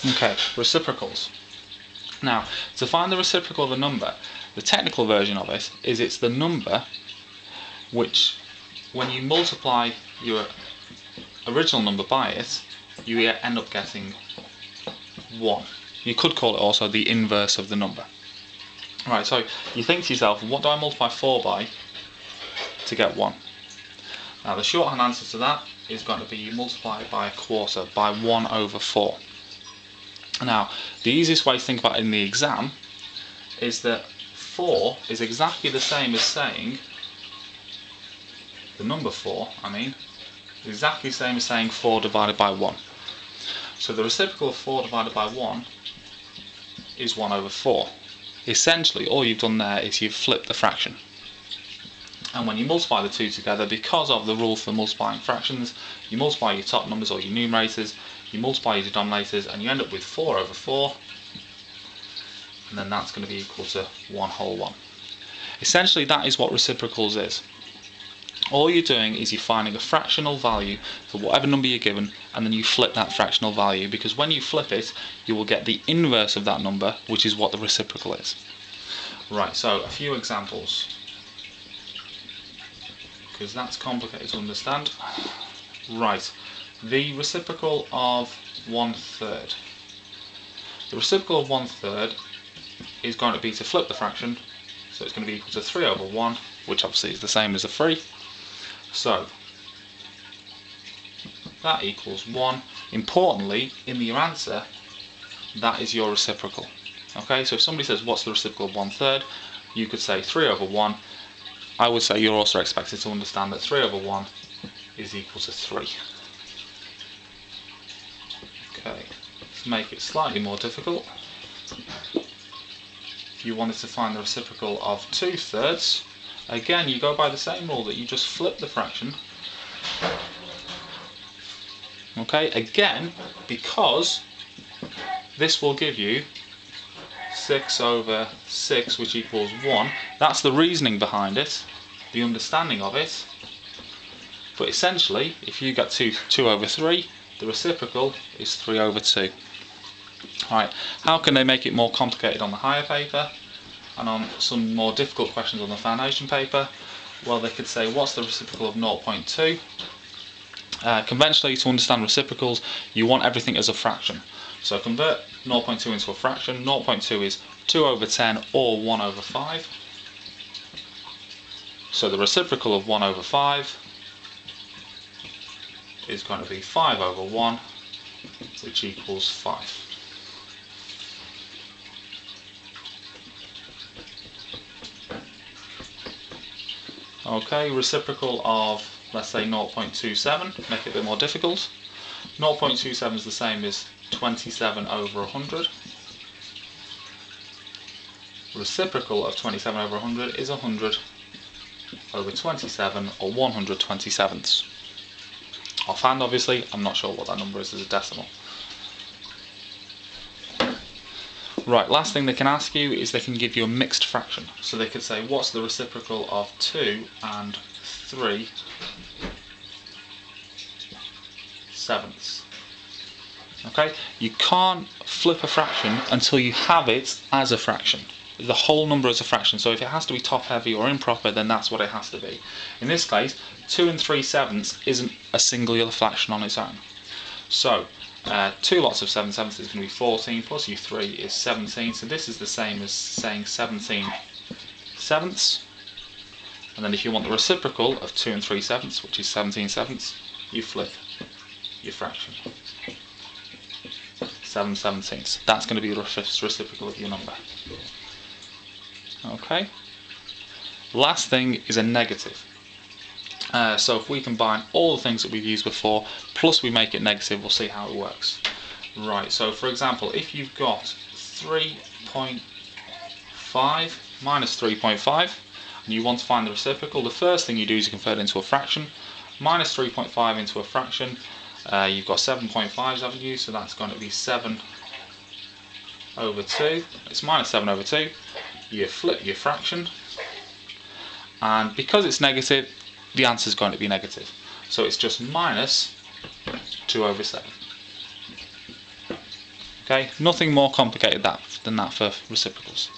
Okay, reciprocals. Now, to find the reciprocal of a number, the technical version of it is it's the number which, when you multiply your original number by it, you end up getting 1. You could call it also the inverse of the number. Right, so you think to yourself, what do I multiply 4 by to get 1? Now the shorthand answer to that is going to be you multiply it by a quarter, by 1 over 4. Now, the easiest way to think about it in the exam is that 4 is exactly the same as saying, the number 4, is exactly the same as saying 4 divided by 1. So the reciprocal of 4 divided by 1 is 1 over 4. Essentially, all you've done there is you've flipped the fraction. And when you multiply the two together, because of the rule for multiplying fractions, you multiply your top numbers or your numerators, you multiply your denominators, and you end up with 4 over 4, and then that's going to be equal to 1 whole 1. Essentially, that is what reciprocals is. All you're doing is you're finding a fractional value for whatever number you're given, and then you flip that fractional value, because when you flip it, you will get the inverse of that number, which is what the reciprocal is. Right, so a few examples, because that's complicated to understand. Right, the reciprocal of 1/3. The reciprocal of 1/3 is going to be to flip the fraction, so it's going to be equal to 3 over 1, which obviously is the same as a 3. So that equals 1. Importantly, in your answer, that is your reciprocal. Okay, so if somebody says what's the reciprocal of 1/3, you could say 3 over 1. I would say you're also expected to understand that 3 over 1 is equal to 3. Okay, let's make it slightly more difficult. If you wanted to find the reciprocal of 2/3, again you go by the same rule that you just flip the fraction. Okay, again, because this will give you 6 over 6, which equals 1. That's the reasoning behind it, the understanding of it. But essentially, if you get 2 over 3, the reciprocal is 3 over 2. Right, how can they make it more complicated on the higher paper and on some more difficult questions on the foundation paper? Well, they could say, what's the reciprocal of 0.2? Conventionally, to understand reciprocals, you want everything as a fraction. So convert 0.2 into a fraction. 0.2 is 2 over 10 or 1 over 5. So the reciprocal of 1 over 5 is going to be 5 over 1, which equals 5. Okay, reciprocal of, let's say, 0.27, make it a bit more difficult. 0.27 is the same as 27 over 100. Reciprocal of 27 over 100 is 100 over 27, or 127ths. Offhand, obviously, I'm not sure what that number is as a decimal. Right, last thing they can ask you is they can give you a mixed fraction. So they could say, what's the reciprocal of 2 and 3 sevenths? Okay, you can't flip a fraction until you have it as a fraction. The whole number as a fraction. So if it has to be top heavy or improper, then that's what it has to be. In this case, 2 and 3 sevenths isn't a singular fraction on its own. So 2 lots of 7 sevenths is going to be 14, plus your 3 is 17. So this is the same as saying 17 sevenths. And then if you want the reciprocal of 2 and 3 sevenths, which is 17 sevenths, you flip your fraction. 7 17ths. That's going to be the reciprocal of your number. Okay. Last thing is a negative. So if we combine all the things that we've used before, plus we make it negative, we'll see how it works. Right, so for example, if you've got 3.5 minus 3.5, and you want to find the reciprocal, the first thing you do is you convert it into a fraction. Minus 3.5 into a fraction, you've got 7.5s, haven't you? So that's going to be 7 over 2. It's minus 7 over 2. You flip your fraction, and because it's negative, the answer is going to be negative. So it's just minus 2 over 7. Okay, nothing more complicated than that for reciprocals.